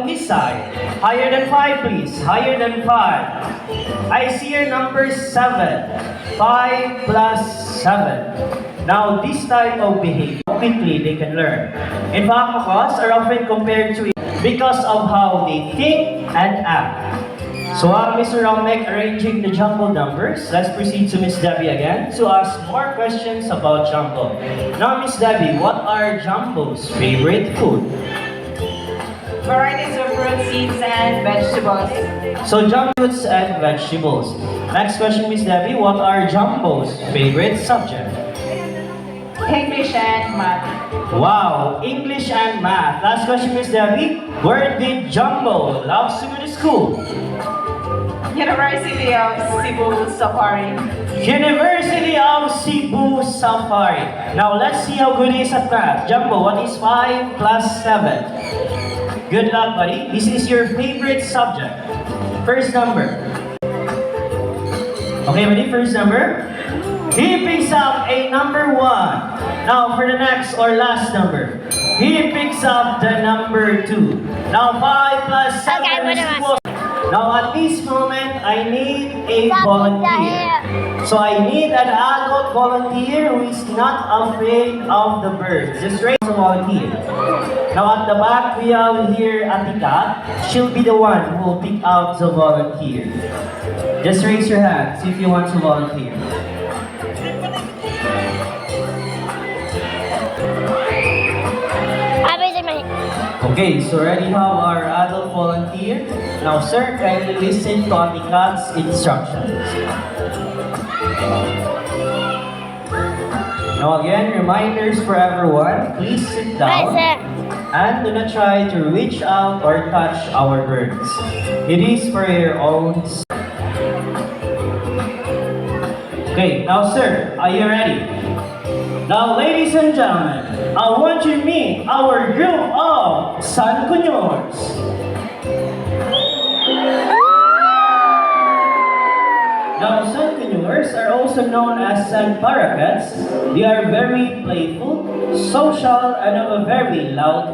on this side. Higher than 5, please. Higher than 5. I see your number 7. 5 plus 7. Now, this type of behavior, quickly they can learn. In fact, macos are often compared to it because of how they think and act. So while Mr. Romnek arranging the jumbled numbers, let's proceed to Miss Debbie again to ask more questions about Jumbo. Now, Miss Debbie, what are Jumbo's favorite food? Varieties of fruit, seeds, and vegetables. So Jumbo's and vegetables. Next question, Miss Debbie, what are Jumbo's favorite subject? English and math. Wow, English and math. Last question, Miss Debbie, where did Jumbo love to go to school? University of Cebu Safari. University of Cebu Safari. Now let's see how good he is at math. Jumbo, what is 5 plus 7? Good luck, buddy. This is your favorite subject. First number. Okay, buddy, first number. He picks up a number 1. Now for the next or last number. He picks up the number 2. Now 5 plus 7 is equal. Now at this moment, I need a volunteer. So I need an adult volunteer who is not afraid of the birds. Just raise a volunteer. Now at the back, we have here Atika. She'll be the one who will pick out the volunteer. Just raise your hand, see if you want to volunteer. Okay, so already have our adult volunteer. Now, sir, kindly listen to Atika's instructions. Now again, reminders for everyone. Please sit down and do not try to reach out or touch our birds. It is for your own. Okay, now sir, are you ready? Now, ladies and gentlemen, I want you to meet our group of Sancuñors. Now, Sancuñors are also known as San Parakeets. They are very playful, social, and have a very loud voice.